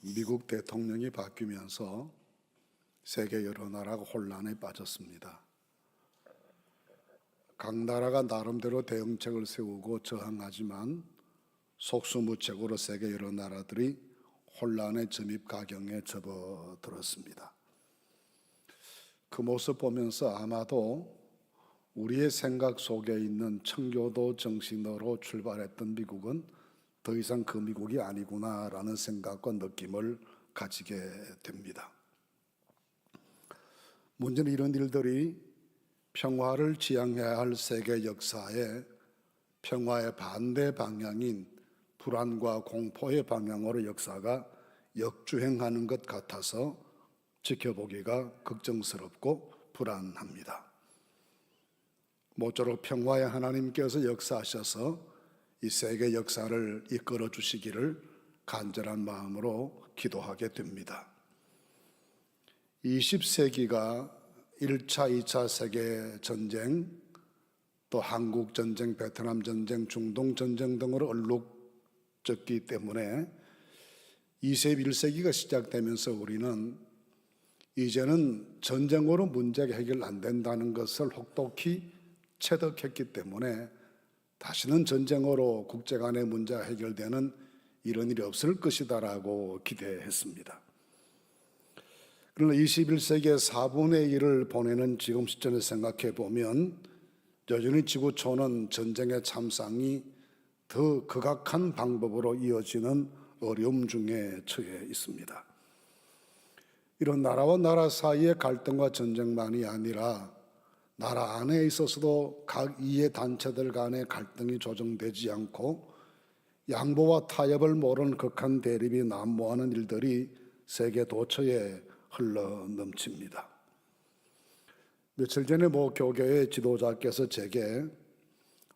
미국 대통령이 바뀌면서 세계 여러 나라가 혼란에 빠졌습니다. 각 나라가 나름대로 대응책을 세우고 저항하지만 속수무책으로 세계 여러 나라들이 혼란의 점입가경에 접어들었습니다. 그 모습 보면서 아마도 우리의 생각 속에 있는 청교도 정신으로 출발했던 미국은 더 이상 그 미국이 아니구나라는 생각과 느낌을 가지게 됩니다. 문제는 이런 일들이 평화를 지향해야 할 세계 역사에 평화의 반대 방향인 불안과 공포의 방향으로 역사가 역주행하는 것 같아서 지켜보기가 걱정스럽고 불안합니다. 모쪼록 평화의 하나님께서 역사하셔서 이 세계 역사를 이끌어 주시기를 간절한 마음으로 기도하게 됩니다. 20세기가 1차, 2차 세계전쟁, 또 한국전쟁, 베트남전쟁, 중동전쟁 등으로 얼룩졌기 때문에 21세기가 시작되면서 우리는 이제는 전쟁으로 문제가 해결 안 된다는 것을 혹독히 체득했기 때문에 다시는 전쟁으로 국제 간의 문제가 해결되는 이런 일이 없을 것이다라고 기대했습니다. 그러나 21세기의 4분의 1을 보내는 지금 시점에 생각해 보면 여전히 지구촌은 전쟁의 참상이 더 극악한 방법으로 이어지는 어려움 중에 처해 있습니다. 이런 나라와 나라 사이의 갈등과 전쟁만이 아니라 나라 안에 있어서도 각 이해 단체들 간의 갈등이 조정되지 않고 양보와 타협을 모르는 극한 대립이 난무하는 일들이 세계 도처에 흘러 넘칩니다. 며칠 전에 모 교계의 지도자께서 제게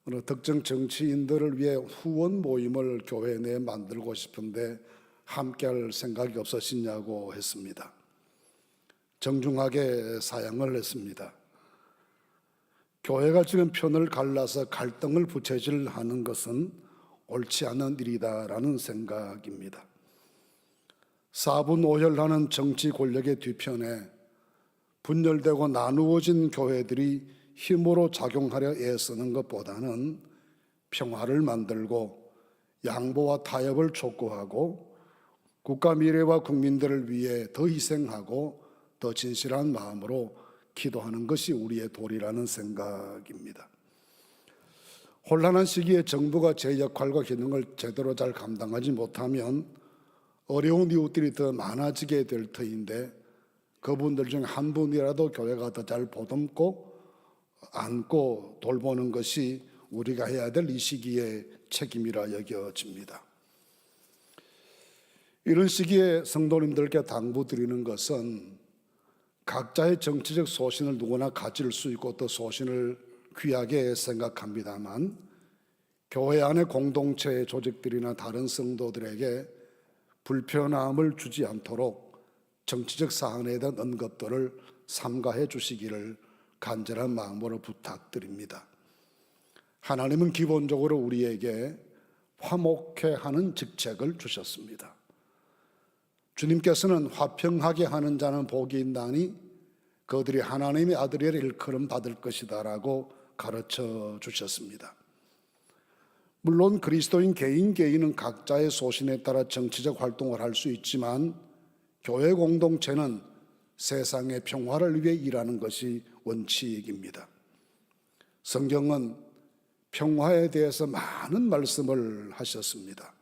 어느 특정 정치인들을 위해 후원 모임을 교회 내에 만들고 싶은데 함께할 생각이 없으시냐고 했습니다. 정중하게 사양을 했습니다. 교회가 지금 편을 갈라서 갈등을 부채질하는 것은 옳지 않은 일이다라는 생각입니다. 사분오열하는 정치 권력의 뒤편에 분열되고 나누어진 교회들이 힘으로 작용하려 애쓰는 것보다는 평화를 만들고 양보와 타협을 촉구하고 국가 미래와 국민들을 위해 더 희생하고 더 진실한 마음으로 기도하는 것이 우리의 도리라는 생각입니다. 혼란한 시기에 정부가 제 역할과 기능을 제대로 잘 감당하지 못하면 어려운 이웃들이 더 많아지게 될 터인데 그분들 중 한 분이라도 교회가 더 잘 보듬고 안고 돌보는 것이 우리가 해야 될 이 시기의 책임이라 여겨집니다. 이런 시기에 성도님들께 당부드리는 것은 각자의 정치적 소신을 누구나 가질 수 있고 또 소신을 귀하게 생각합니다만 교회 안의 공동체 조직들이나 다른 성도들에게 불편함을 주지 않도록 정치적 사안에 대한 언급들을 삼가해 주시기를 간절한 마음으로 부탁드립니다. 하나님은 기본적으로 우리에게 화목해 하는 직책을 주셨습니다. 주님께서는 화평하게 하는 자는 복이 있나니 그들이 하나님의 아들이라 일컬음 받을 것이다 라고 가르쳐 주셨습니다. 물론 그리스도인 개인은 각자의 소신에 따라 정치적 활동을 할 수 있지만 교회 공동체는 세상의 평화를 위해 일하는 것이 원칙입니다. 성경은 평화에 대해서 많은 말씀을 하셨습니다.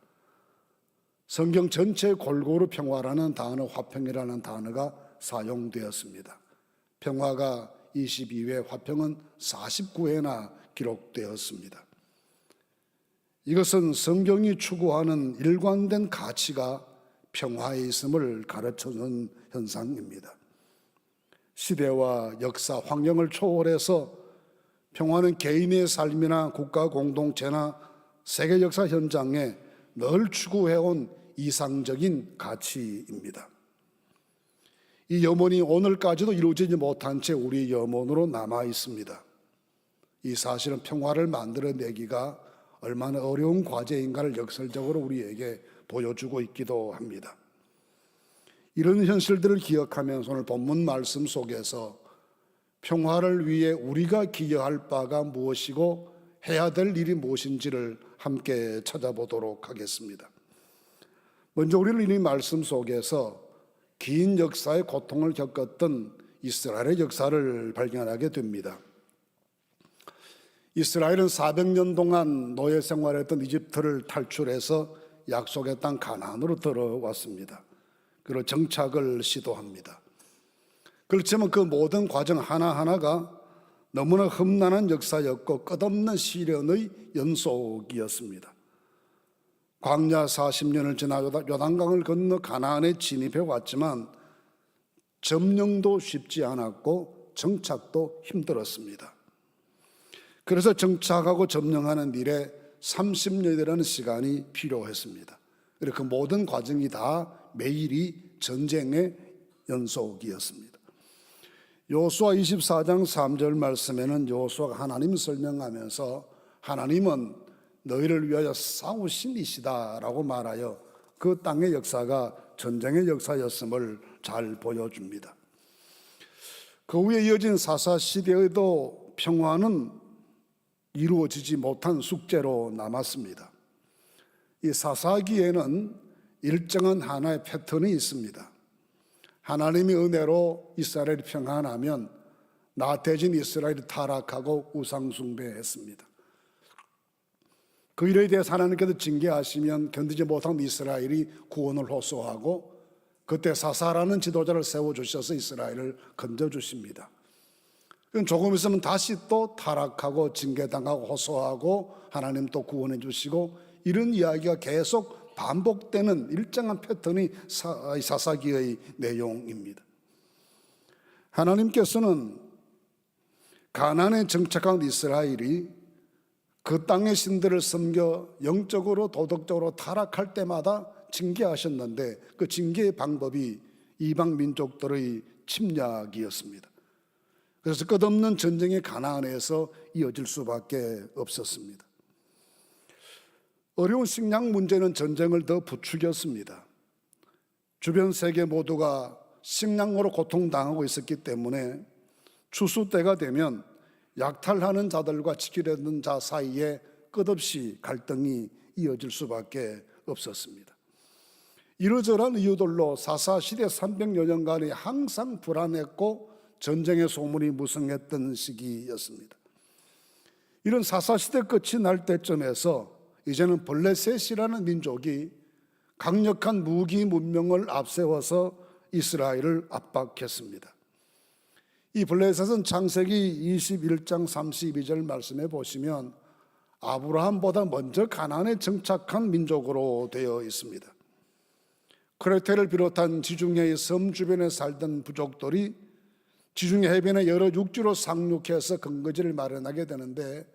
성경 전체에 골고루 평화라는 단어, 화평이라는 단어가 사용되었습니다. 평화가 22회, 화평은 49회나 기록되었습니다. 이것은 성경이 추구하는 일관된 가치가 평화에 있음을 가르쳐주는 현상입니다. 시대와 역사, 환경을 초월해서 평화는 개인의 삶이나 국가 공동체나 세계 역사 현장에 늘 추구해온 이상적인 가치입니다. 이 염원이 오늘까지도 이루어지지 못한 채 우리 염원으로 남아 있습니다. 이 사실은 평화를 만들어내기가 얼마나 어려운 과제인가를 역설적으로 우리에게 보여주고 있기도 합니다. 이런 현실들을 기억하면서 오늘 본문 말씀 속에서 평화를 위해 우리가 기여할 바가 무엇이고 해야 될 일이 무엇인지를 함께 찾아보도록 하겠습니다. 먼저 우리는 이 말씀 속에서 긴 역사의 고통을 겪었던 이스라엘의 역사를 발견하게 됩니다. 이스라엘은 400년 동안 노예 생활했던 이집트를 탈출해서 약속의 땅 가나안으로 들어왔습니다. 그리고 정착을 시도합니다. 그렇지만 그 모든 과정 하나하나가 너무나 험난한 역사였고 끝없는 시련의 연속이었습니다. 광야 40년을 지나 요단강을 건너 가나안에 진입해 왔지만 점령도 쉽지 않았고 정착도 힘들었습니다. 그래서 정착하고 점령하는 일에 30년이라는 시간이 필요했습니다. 그리고 그 모든 과정이 다 매일이 전쟁의 연속이었습니다. 여호수아 24장 3절 말씀에는 여호수아가 하나님 설명하면서 하나님은 너희를 위하여 싸우신 이시다라고 말하여 그 땅의 역사가 전쟁의 역사였음을 잘 보여줍니다. 그 후에 이어진 사사시대에도 평화는 이루어지지 못한 숙제로 남았습니다. 이 사사기에는 일정한 하나의 패턴이 있습니다. 하나님의 은혜로 이스라엘이 평안하면 나태해진 이스라엘이 타락하고 우상숭배했습니다. 그 일에 대해서 하나님께서 징계하시면 견디지 못한 이스라엘이 구원을 호소하고 그때 사사라는 지도자를 세워주셔서 이스라엘을 건져주십니다. 조금 있으면 다시 또 타락하고 징계당하고 호소하고 하나님 또 구원해 주시고 이런 이야기가 계속 반복되는 일정한 패턴이 사사기의 내용입니다. 하나님께서는 가나안에 정착한 이스라엘이 그 땅의 신들을 섬겨 영적으로 도덕적으로 타락할 때마다 징계하셨는데 그 징계의 방법이 이방 민족들의 침략이었습니다. 그래서 끝없는 전쟁의 가나안에서 이어질 수밖에 없었습니다. 어려운 식량 문제는 전쟁을 더 부추겼습니다. 주변 세계 모두가 식량으로 고통당하고 있었기 때문에 추수 때가 되면 약탈하는 자들과 지키려는 자 사이에 끝없이 갈등이 이어질 수밖에 없었습니다. 이러저러한 이유들로 사사시대 300여 년간이 항상 불안했고 전쟁의 소문이 무성했던 시기였습니다. 이런 사사시대 끝이 날 때쯤에서 이제는 블레셋이라는 민족이 강력한 무기 문명을 앞세워서 이스라엘을 압박했습니다. 이 블레셋은 창세기 21장 32절 말씀에 보시면 아브라함보다 먼저 가나안에 정착한 민족으로 되어 있습니다. 크레테를 비롯한 지중해의 섬 주변에 살던 부족들이 지중해 해변에 여러 육지로 상륙해서 근거지를 마련하게 되는데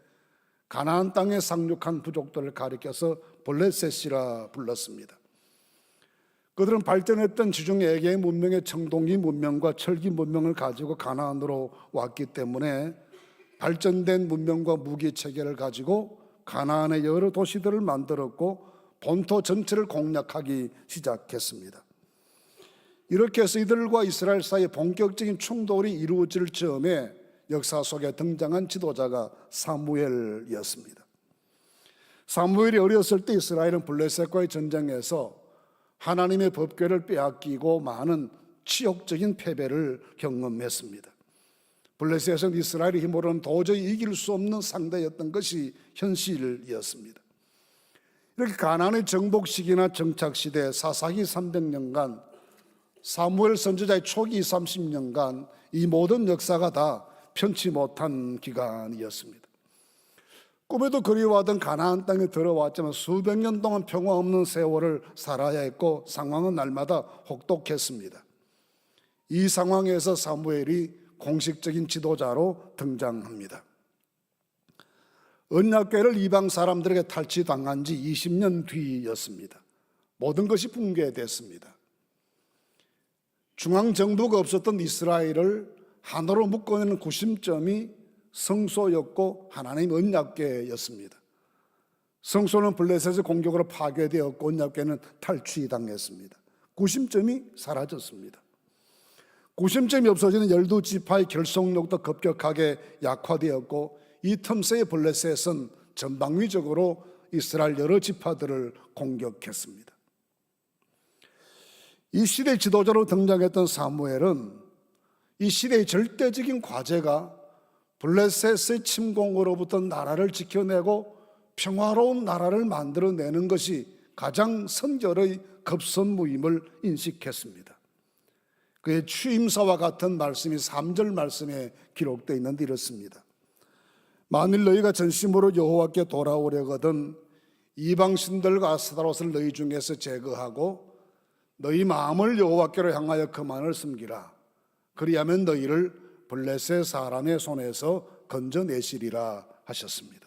가나안 땅에 상륙한 부족들을 가리켜서 블레셋이라 불렀습니다. 그들은 발전했던 지중해 에게 문명의 청동기 문명과 철기 문명을 가지고 가나안으로 왔기 때문에 발전된 문명과 무기 체계를 가지고 가나안의 여러 도시들을 만들었고 본토 전체를 공략하기 시작했습니다. 이렇게 해서 이들과 이스라엘 사이에 본격적인 충돌이 이루어질 즈음에 역사 속에 등장한 지도자가 사무엘이었습니다. 사무엘이 어렸을 때 이스라엘은 블레셋과의 전쟁에서 하나님의 법궤를 빼앗기고 많은 치욕적인 패배를 경험했습니다. 블레셋은 이스라엘의 힘으로는 도저히 이길 수 없는 상대였던 것이 현실이었습니다. 이렇게 가나안의 정복 시기나 정착 시대 사사기 300년간 사무엘 선지자의 초기 30년간 이 모든 역사가 다 편치 못한 기간이었습니다. 꿈에도 그리워하던 가나안 땅에 들어왔지만 수백 년 동안 평화 없는 세월을 살아야 했고 상황은 날마다 혹독했습니다. 이 상황에서 사무엘이 공식적인 지도자로 등장합니다. 언약궤를 이방 사람들에게 탈취당한 지 20년 뒤였습니다. 모든 것이 붕괴됐습니다. 중앙정부가 없었던 이스라엘을 하나로 묶어내는 구심점이 성소였고 하나님 언약궤였습니다. 성소는 블레셋의 공격으로 파괴되었고 언약궤는 탈취당했습니다. 구심점이 사라졌습니다. 구심점이 없어지는 12지파의 결속력도 급격하게 약화되었고, 이 틈새의 블레셋은 전방위적으로 이스라엘 여러 지파들을 공격했습니다. 이 시대의 지도자로 등장했던 사무엘은 이 시대의 절대적인 과제가 블레셋의 침공으로부터 나라를 지켜내고 평화로운 나라를 만들어내는 것이 가장 선결의 급선무임을 인식했습니다. 그의 취임사와 같은 말씀이 3절 말씀에 기록되어 있는데 이렇습니다. 만일 너희가 전심으로 여호와께 돌아오려거든 이방신들과 아스타롯을 너희 중에서 제거하고 너희 마음을 여호와께로 향하여 그만을 숨기라. 그리하면 너희를 블레셋 사람의 손에서 건져내시리라 하셨습니다.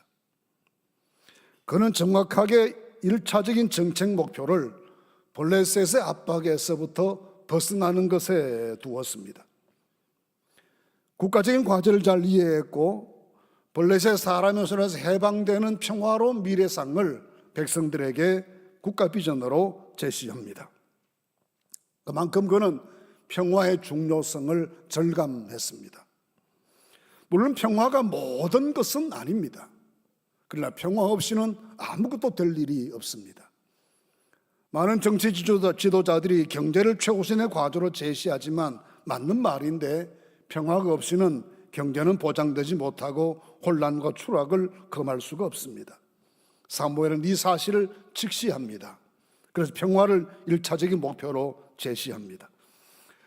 그는 정확하게 1차적인 정책 목표를 블레셋의 압박에서부터 벗어나는 것에 두었습니다. 국가적인 과제를 잘 이해했고 블레셋 사람의 손에서 해방되는 평화로운 미래상을 백성들에게 국가 비전으로 제시합니다. 그만큼 그는 평화의 중요성을 절감했습니다. 물론 평화가 모든 것은 아닙니다. 그러나 평화 없이는 아무것도 될 일이 없습니다. 많은 정치 지도자들이 경제를 최우선의 과제로 제시하지만 맞는 말인데, 평화가 없이는 경제는 보장되지 못하고 혼란과 추락을 금할 수가 없습니다. 사무엘은 이 사실을 직시합니다. 그래서 평화를 1차적인 목표로 제시합니다.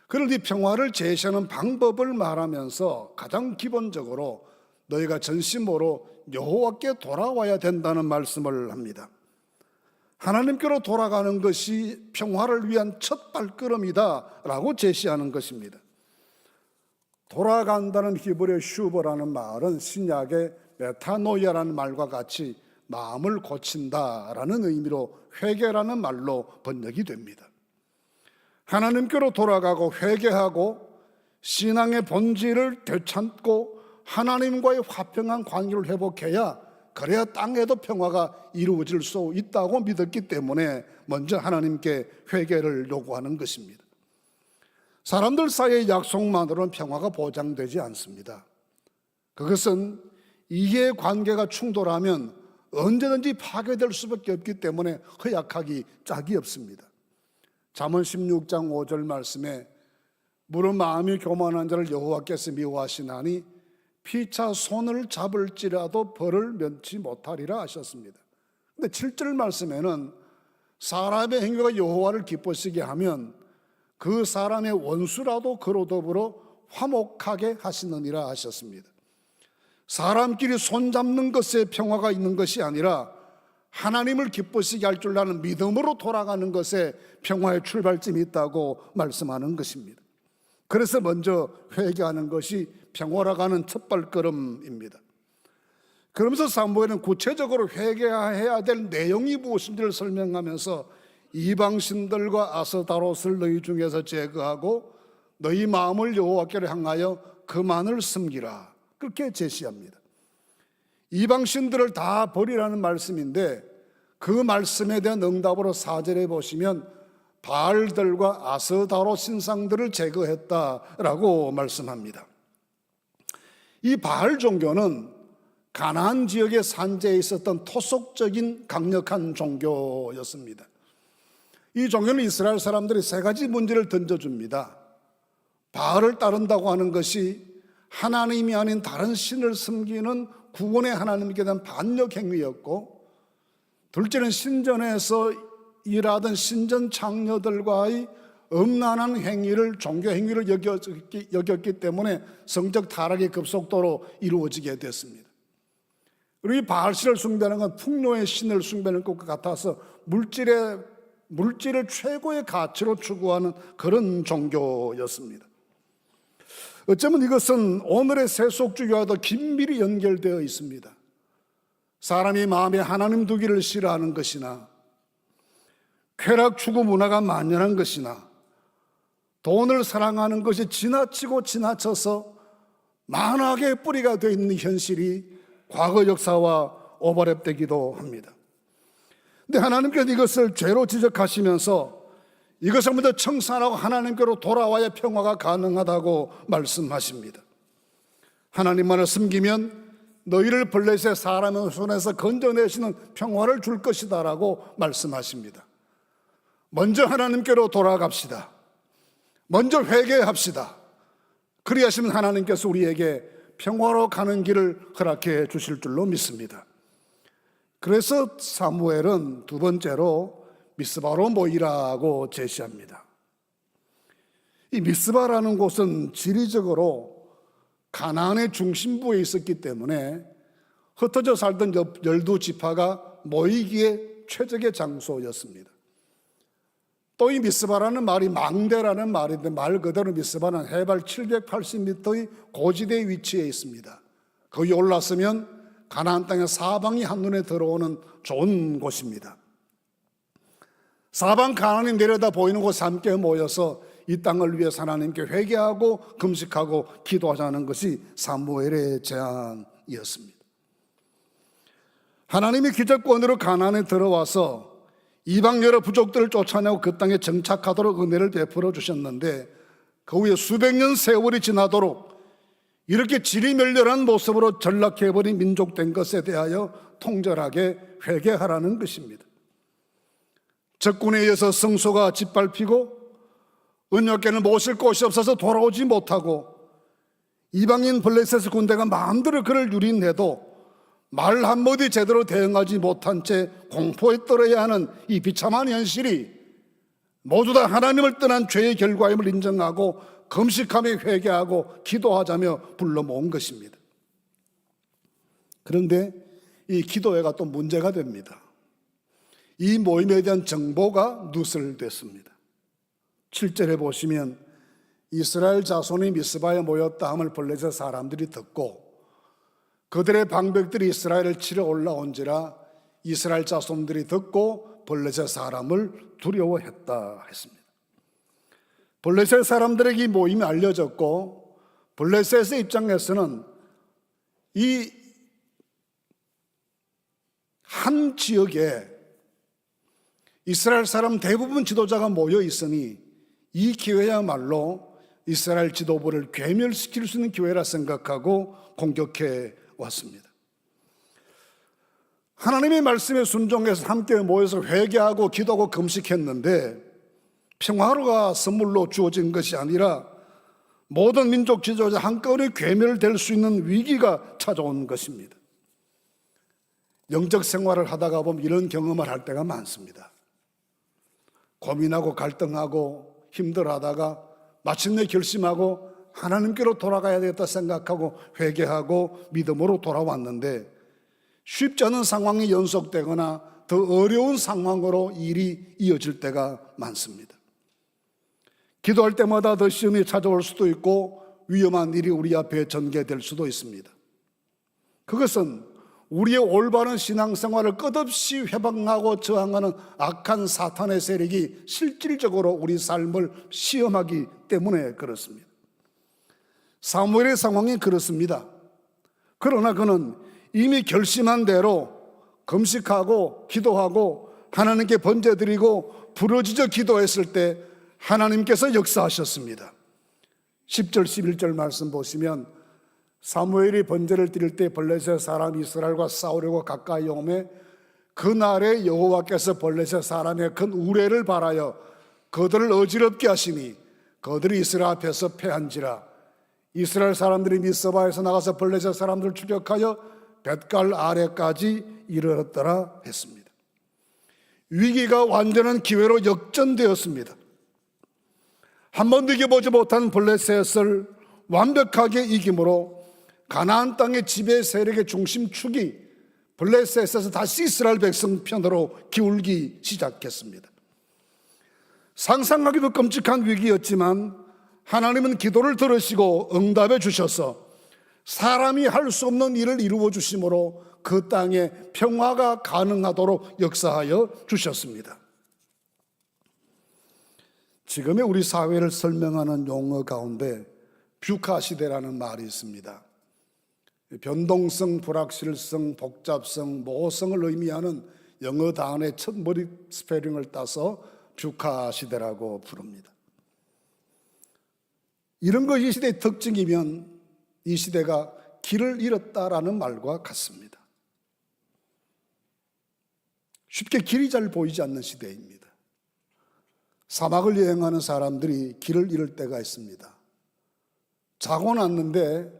그런데 이 평화를 제시하는 방법을 말하면서 가장 기본적으로 너희가 전심으로 여호와께 돌아와야 된다는 말씀을 합니다. 하나님께로 돌아가는 것이 평화를 위한 첫 발걸음이다 라고 제시하는 것입니다. 돌아간다는 히브리어 슈버라는 말은 신약의 메타노이아라는 말과 같이 마음을 고친다라는 의미로 회개라는 말로 번역이 됩니다. 하나님께로 돌아가고 회개하고 신앙의 본질을 되찾고 하나님과의 화평한 관계를 회복해야, 그래야 땅에도 평화가 이루어질 수 있다고 믿었기 때문에 먼저 하나님께 회개를 요구하는 것입니다. 사람들 사이의 약속만으로는 평화가 보장되지 않습니다. 그것은 이해관계가 충돌하면 언제든지 파괴될 수밖에 없기 때문에 허약하기 짝이 없습니다. 잠언 16장 5절 말씀에 무릇 마음이 교만한 자를 여호와께서 미워하시나니 피차 손을 잡을지라도 벌을 면치 못하리라 하셨습니다. 근데 7절 말씀에는 사람의 행위가 여호와를 기쁘시게 하면 그 사람의 원수라도 그로 더불어 화목하게 하시느니라 하셨습니다. 사람끼리 손잡는 것에 평화가 있는 것이 아니라 하나님을 기쁘시게 할 줄 아는 믿음으로 돌아가는 것에 평화의 출발점이 있다고 말씀하는 것입니다. 그래서 먼저 회개하는 것이 평화라가는 첫 발걸음입니다. 그러면서 사무엘은 구체적으로 회개해야 될 내용이 무엇인지를 설명하면서 이방신들과 아스타롯을 너희 중에서 제거하고 너희 마음을 여호와께로 향하여 그만을 숨기라, 그렇게 제시합니다. 이방신들을 다 버리라는 말씀인데, 그 말씀에 대한 응답으로 4절에 보시면 바알들과 아스타롯 신상들을 제거했다라고 말씀합니다. 이 바알 종교는 가나안 지역의 산지에 있었던 토속적인 강력한 종교였습니다. 이 종교는 이스라엘 사람들이 세 가지 문제를 던져줍니다. 바알을 따른다고 하는 것이 하나님이 아닌 다른 신을 섬기는 구원의 하나님께 대한 반역 행위였고, 둘째는 신전에서 일하던 신전 창녀들과의 음란한 행위를 종교 행위를 여겼기 때문에 성적 타락이 급속도로 이루어지게 됐습니다. 그리고 이 바알신을 숭배하는 건 풍요의 신을 숭배하는 것과 같아서 물질을 최고의 가치로 추구하는 그런 종교였습니다. 어쩌면 이것은 오늘의 세속주의와도 긴밀히 연결되어 있습니다. 사람이 마음에 하나님 두기를 싫어하는 것이나 쾌락 추구 문화가 만연한 것이나 돈을 사랑하는 것이 지나치고 지나쳐서 만악의 뿌리가 되어 있는 현실이 과거 역사와 오버랩되기도 합니다. 근데 하나님께서 이것을 죄로 지적하시면서 이것을 먼저 청산하고 하나님께로 돌아와야 평화가 가능하다고 말씀하십니다. 하나님만을 섬기면 너희를 블레셋 사람의 손에서 건져내시는 평화를 줄 것이다 라고 말씀하십니다. 먼저 하나님께로 돌아갑시다. 먼저 회개합시다. 그리하시면 하나님께서 우리에게 평화로 가는 길을 허락해 주실 줄로 믿습니다. 그래서 사무엘은 두 번째로 미스바로 모이라고 제시합니다. 이 미스바라는 곳은 지리적으로 가나안의 중심부에 있었기 때문에 흩어져 살던 12지파가 모이기에 최적의 장소였습니다. 또 이 미스바라는 말이 망대라는 말인데, 말 그대로 미스바는 해발 780m의 고지대에 위치해 있습니다. 거기 올랐으면 가나안 땅의 사방이 한눈에 들어오는 좋은 곳입니다. 사방 가나안이 내려다 보이는 곳에 함께 모여서 이 땅을 위해서 하나님께 회개하고 금식하고 기도하자는 것이 사무엘의 제안이었습니다. 하나님이 기적권으로 가나안에 들어와서 이방 여러 부족들을 쫓아내고 그 땅에 정착하도록 은혜를 베풀어 주셨는데, 그 후에 수백 년 세월이 지나도록 이렇게 지리멸렬한 모습으로 전락해버린 민족 된 것에 대하여 통절하게 회개하라는 것입니다. 적군에 의해서 성소가 짓밟히고 언약궤를 모실 곳이 없어서 돌아오지 못하고 이방인 블레셋 군대가 마음대로 그를 유린해도 말 한마디 제대로 대응하지 못한 채 공포에 떨어야 하는 이 비참한 현실이 모두 다 하나님을 떠난 죄의 결과임을 인정하고 금식하며 회개하고 기도하자며 불러 모은 것입니다. 그런데 이 기도회가 또 문제가 됩니다. 이 모임에 대한 정보가 누설됐습니다. 7절에 보시면 이스라엘 자손이 미스바에 모였다 함을 블레셋 사람들이 듣고 그들의 방백들이 이스라엘을 치러 올라온지라 이스라엘 자손들이 듣고 블레셋 사람을 두려워했다 했습니다. 블레셋 사람들에게 이 모임이 알려졌고 블레셋의 입장에서는 이 한 지역에 이스라엘 사람 대부분 지도자가 모여 있으니 이 기회야말로 이스라엘 지도부를 괴멸시킬 수 있는 기회라 생각하고 공격해 왔습니다. 하나님의 말씀에 순종해서 함께 모여서 회개하고 기도하고 금식했는데 평화로가 선물로 주어진 것이 아니라 모든 민족 지도자 한꺼번에 괴멸될 수 있는 위기가 찾아온 것입니다. 영적 생활을 하다가 보면 이런 경험을 할 때가 많습니다. 고민하고 갈등하고 힘들어하다가 마침내 결심하고 하나님께로 돌아가야 되겠다 생각하고 회개하고 믿음으로 돌아왔는데 쉽지 않은 상황이 연속되거나 더 어려운 상황으로 일이 이어질 때가 많습니다. 기도할 때마다 더 시험이 찾아올 수도 있고 위험한 일이 우리 앞에 전개될 수도 있습니다. 그것은 우리의 올바른 신앙생활을 끝없이 회방하고 저항하는 악한 사탄의 세력이 실질적으로 우리 삶을 시험하기 때문에 그렇습니다. 사무엘의 상황이 그렇습니다. 그러나 그는 이미 결심한 대로 금식하고 기도하고 하나님께 번제드리고 부르짖어 기도했을 때 하나님께서 역사하셨습니다. 10절 11절 말씀 보시면 사무엘이 번제를 드릴 때 블레셋 사람 이스라엘과 싸우려고 가까이 오매 그날에 여호와께서 블레셋 사람의 큰 우레를 발하여 그들을 어지럽게 하시니 그들이 이스라엘 앞에서 패한지라. 이스라엘 사람들이 미스바에서 나가서 블레셋 사람들을 추격하여 벳갈 아래까지 이르렀더라 했습니다. 위기가 완전한 기회로 역전되었습니다. 한 번도 이겨보지 못한 블레셋을 완벽하게 이김으로 가나안 땅의 지배 세력의 중심축이 블레셋에서 다시 이스라엘 백성 편으로 기울기 시작했습니다. 상상하기도 끔찍한 위기였지만 하나님은 기도를 들으시고 응답해 주셔서 사람이 할 수 없는 일을 이루어 주심으로 그 땅에 평화가 가능하도록 역사하여 주셨습니다. 지금의 우리 사회를 설명하는 용어 가운데 뷰카 시대라는 말이 있습니다. 변동성, 불확실성, 복잡성, 모호성을 의미하는 영어 단어의 첫 머리 스페링을 따서 주카 시대라고 부릅니다. 이런 것이 이 시대의 특징이면 이 시대가 길을 잃었다라는 말과 같습니다. 쉽게 길이 잘 보이지 않는 시대입니다. 사막을 여행하는 사람들이 길을 잃을 때가 있습니다. 자고 났는데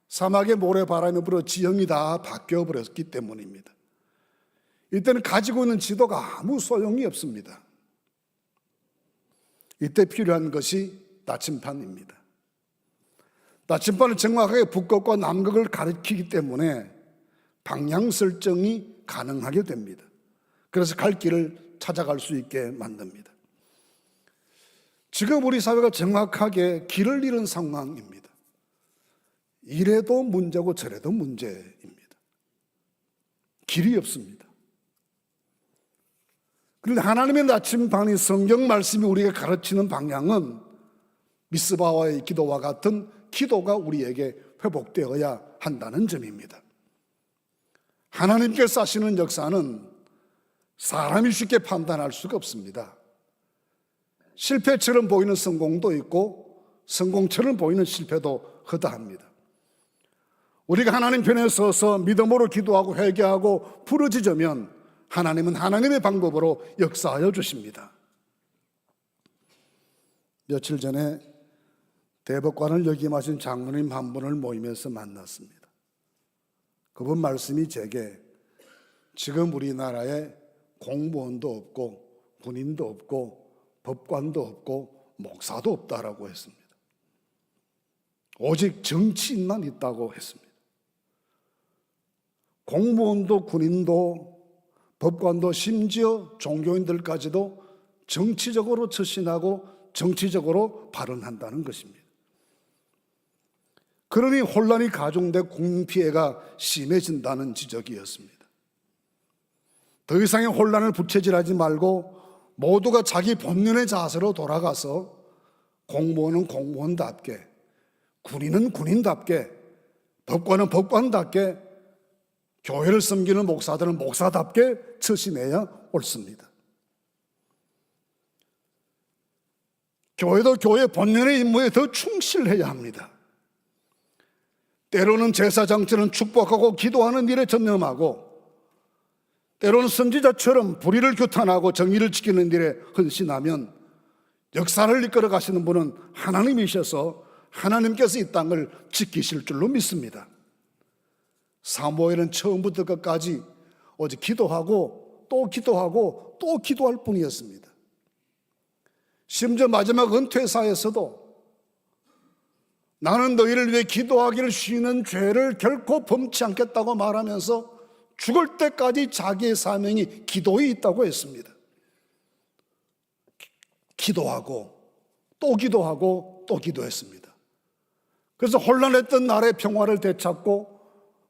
사막에 모래바람이 불어 지형이 다 바뀌어 버렸기 때문입니다. 이때는 가지고 있는 지도가 아무 소용이 없습니다. 이때 필요한 것이 나침반입니다. 나침반은 정확하게 북극과 남극을 가리키기 때문에 방향 설정이 가능하게 됩니다. 그래서 갈 길을 찾아갈 수 있게 만듭니다. 지금 우리 사회가 정확하게 길을 잃은 상황입니다. 이래도 문제고 저래도 문제입니다. 길이 없습니다. 그런데 하나님의 나침반이 성경 말씀이 우리에게 가르치는 방향은 미스바와의 기도와 같은 기도가 우리에게 회복되어야 한다는 점입니다. 하나님께서 하시는 역사는 사람이 쉽게 판단할 수가 없습니다. 실패처럼 보이는 성공도 있고 성공처럼 보이는 실패도 허다합니다. 우리가 하나님 편에 서서 믿음으로 기도하고 회개하고 부르짖으면 하나님은 하나님의 방법으로 역사하여 주십니다. 며칠 전에 대법관을 역임하신 장로님 한 분을 모임에서 만났습니다. 그분 말씀이 제게 지금 우리나라에 공무원도 없고 군인도 없고 법관도 없고 목사도 없다라고 했습니다. 오직 정치인만 있다고 했습니다. 공무원도 군인도 법관도 심지어 종교인들까지도 정치적으로 처신하고 정치적으로 발언한다는 것입니다. 그러니 혼란이 가중돼 국민 피해가 심해진다는 지적이었습니다. 더 이상의 혼란을 부채질하지 말고 모두가 자기 본연의 자세로 돌아가서 공무원은 공무원답게, 군인은 군인답게, 법관은 법관답게, 교회를 섬기는 목사들은 목사답게 처신해야 옳습니다. 교회도 교회 본연의 임무에 더 충실해야 합니다. 때로는 제사장처럼 축복하고 기도하는 일에 전념하고 때로는 선지자처럼 불의를 규탄하고 정의를 지키는 일에 헌신하면 역사를 이끌어 가시는 분은 하나님이셔서 하나님께서 이 땅을 지키실 줄로 믿습니다. 사무엘은 처음부터 끝까지 오직 기도하고 또 기도하고 또 기도할 뿐이었습니다. 심지어 마지막 은퇴사에서도 나는 너희를 위해 기도하기를 쉬는 죄를 결코 범치 않겠다고 말하면서 죽을 때까지 자기의 사명이 기도에 있다고 했습니다. 기도하고 또 기도하고 또 기도했습니다. 그래서 혼란했던 나라의 평화를 되찾고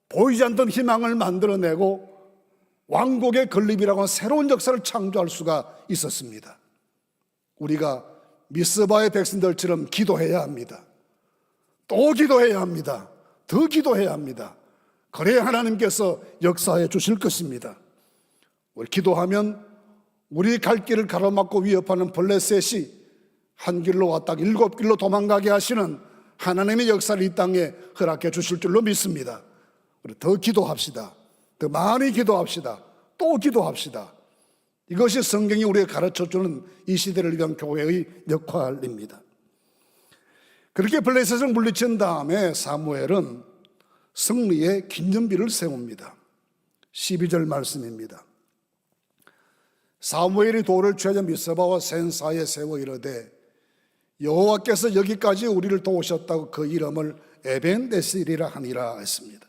보이지 않던 희망을 만들어내고 왕국의 건립이라고 하는 새로운 역사를 창조할 수가 있었습니다. 우리가 미스바의 백성들처럼 기도해야 합니다. 또 기도해야 합니다. 더 기도해야 합니다. 그래야 하나님께서 역사해 주실 것입니다. 우리 기도하면 우리 갈 길을 가로막고 위협하는 블레셋이 한 길로 왔다가 7길로 도망가게 하시는 하나님의 역사를 이 땅에 허락해 주실 줄로 믿습니다. 우리 더 기도합시다. 더 많이 기도합시다. 또 기도합시다. 이것이 성경이 우리에게 가르쳐주는 이 시대를 위한 교회의 역할입니다. 그렇게 블레셋을 물리친 다음에 사무엘은 승리의 기념비를 세웁니다. 12절 말씀입니다. 사무엘이 돌을 취하여 미스바와 센 사이에 세워 이르되 여호와께서 여기까지 우리를 도우셨다고 그 이름을 에벤에셀이라 하니라 했습니다.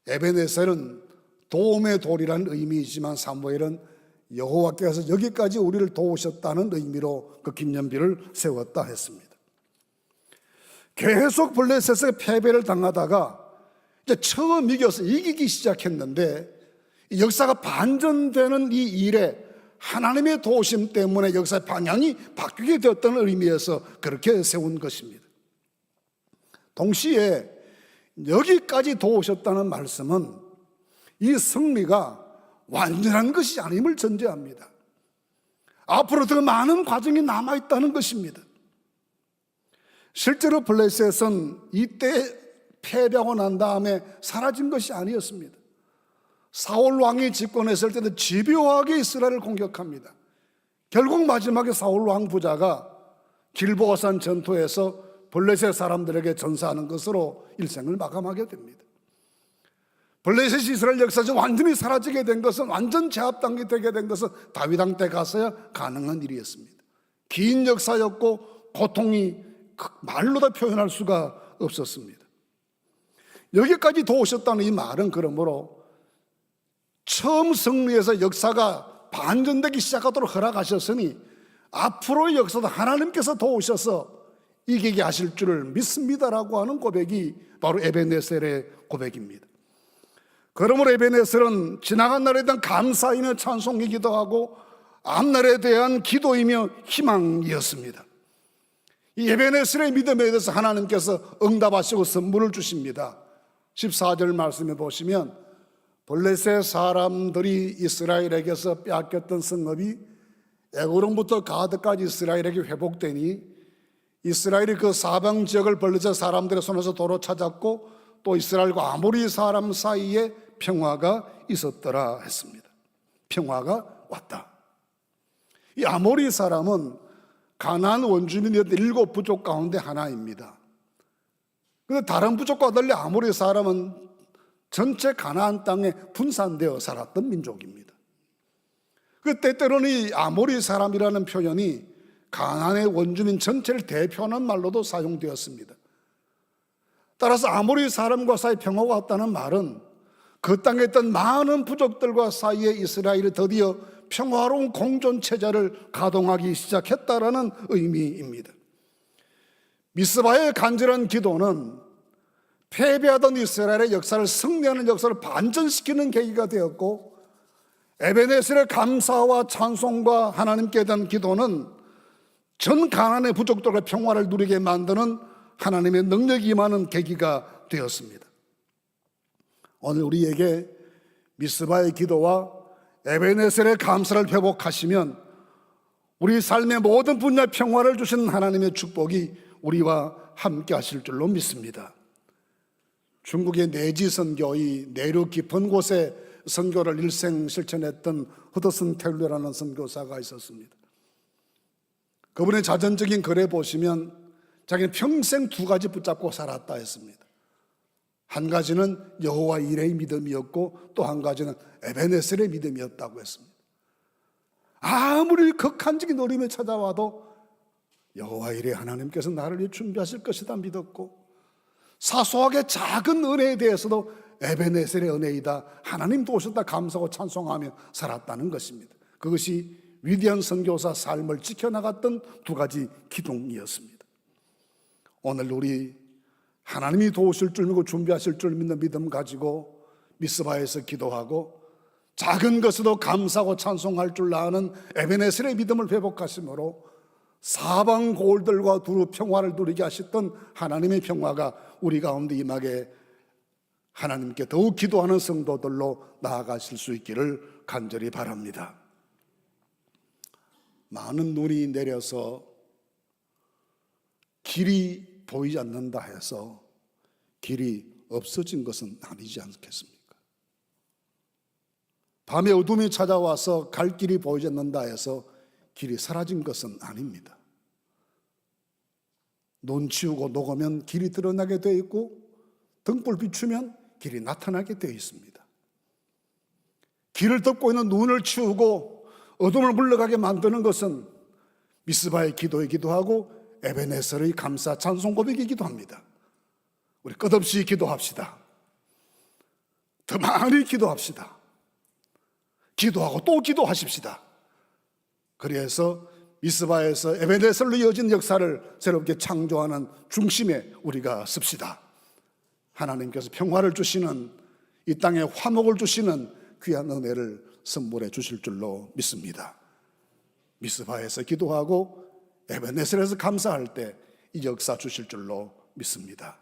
에벤에셀은 도움의 돌이라는 의미이지만 사무엘은 여호와께서 여기까지 우리를 도우셨다는 의미로 그 기념비를 세웠다 했습니다. 계속 블레셋의 패배를 당하다가 이제 처음 이기기 시작했는데 역사가 반전되는 이 일에 하나님의 도우심 때문에 역사의 방향이 바뀌게 되었다는 의미에서 그렇게 세운 것입니다. 동시에 여기까지 도우셨다는 말씀은 이 승리가 완전한 것이 아님을 전제합니다. 앞으로 더 많은 과정이 남아있다는 것입니다. 실제로 블레셋은 이때 패배하고 난 다음에 사라진 것이 아니었습니다. 사울 왕이 집권했을 때도 집요하게 이스라엘을 공격합니다. 결국 마지막에 사울 왕 부자가 길보아산 전투에서 블레셋 사람들에게 전사하는 것으로 일생을 마감하게 됩니다. 블레셋이 이스라엘 역사에서 완전히 사라지게 된 것은, 완전 제압당이 되게 된 것은 다윗 왕 때 가서야 가능한 일이었습니다. 긴 역사였고 고통이 말로 다 표현할 수가 없었습니다. 여기까지 도우셨다는 이 말은 그러므로 처음 승리해서 역사가 반전되기 시작하도록 허락하셨으니 앞으로의 역사도 하나님께서 도우셔서 이기게 하실 줄을 믿습니다라고 하는 고백이 바로 에베네셀의 고백입니다. 그러므로 에베네셀은 지나간 날에 대한 감사이며 찬송이기도 하고 앞날에 대한 기도이며 희망이었습니다. 이 에베네셀의 믿음에 대해서 하나님께서 응답하시고 선물을 주십니다. 14절 말씀해 보시면 블레셋 사람들이 이스라엘에게서 빼앗겼던 성읍이 에그론부터 가드까지 이스라엘에게 회복되니 이스라엘이 그 사방 지역을 블레셋 사람들의 손에서 도로 찾았고 또 이스라엘과 아모리 사람 사이에 평화가 있었더라 했습니다. 평화가 왔다. 이 아모리 사람은 가나안 원주민이었던 7 부족 가운데 하나입니다. 그런데 다른 부족과 달리 아모리 사람은 전체 가나안 땅에 분산되어 살았던 민족입니다. 그 때때로는 이 아모리 사람이라는 표현이 가나안의 원주민 전체를 대표하는 말로도 사용되었습니다. 따라서 아모리 사람과 사이 평화가 왔다는 말은 그 땅에 있던 많은 부족들과 사이에 이스라엘이 드디어 평화로운 공존체제를 가동하기 시작했다라는 의미입니다. 미스바의 간절한 기도는 패배하던 이스라엘의 역사를 승리하는 역사를 반전시키는 계기가 되었고, 에베네셀의 감사와 찬송과 하나님께 대한 기도는 전 가나안의 부족들과 평화를 누리게 만드는 하나님의 능력이 임하는 계기가 되었습니다. 오늘 우리에게 미스바의 기도와 에베네셀의 감사를 회복하시면 우리 삶의 모든 분야 평화를 주신 하나님의 축복이 우리와 함께 하실 줄로 믿습니다. 중국의 내지 선교의 내륙 깊은 곳에 선교를 일생 실천했던 허드슨 텔러라는 선교사가 있었습니다. 그분의 자전적인 글에 보시면 자기는 평생 2가지 붙잡고 살았다 했습니다. 한 가지는 여호와 일의 믿음이었고 또 한 가지는 에베네셀의 믿음이었다고 했습니다. 아무리 극한적인 어려움이 찾아와도 여호와 일의 하나님께서 나를 위해 준비하실 것이다 믿었고, 사소하게 작은 은혜에 대해서도 에베네셀의 은혜이다, 하나님 도우셨다 감사하고 찬송하며 살았다는 것입니다. 그것이 위대한 선교사 삶을 지켜나갔던 2가지 기둥이었습니다. 오늘 우리 하나님이 도우실 줄 믿고 준비하실 줄 믿는 믿음 가지고 미스바에서 기도하고 작은 것에도 감사하고 찬송할 줄 아는 에베네셀의 믿음을 회복하심으로 사방 고을들과 두루 평화를 누리게 하셨던 하나님의 평화가 우리 가운데 임하게 하나님께 더욱 기도하는 성도들로 나아가실 수 있기를 간절히 바랍니다. 많은 눈이 내려서 길이 보이지 않는다 해서 길이 없어진 것은 아니지 않겠습니까? 밤에 어둠이 찾아와서 갈 길이 보이지 않는다 해서 길이 사라진 것은 아닙니다. 눈 치우고 녹으면 길이 드러나게 되어 있고 등불 비추면 길이 나타나게 되어 있습니다. 길을 덮고 있는 눈을 치우고 어둠을 물러가게 만드는 것은 미스바의 기도이기도 하고 에베네셀의 감사 찬송 고백이기도 합니다. 우리 끝없이 기도합시다. 더 많이 기도합시다. 기도하고 또 기도하십시다. 그래서 미스바에서 에베네셀로 이어진 역사를 새롭게 창조하는 중심에 우리가 섭시다. 하나님께서 평화를 주시는, 이 땅에 화목을 주시는 귀한 은혜를 선물해 주실 줄로 믿습니다. 미스바에서 기도하고 에베네셀에서 감사할 때 이 역사 주실 줄로 믿습니다.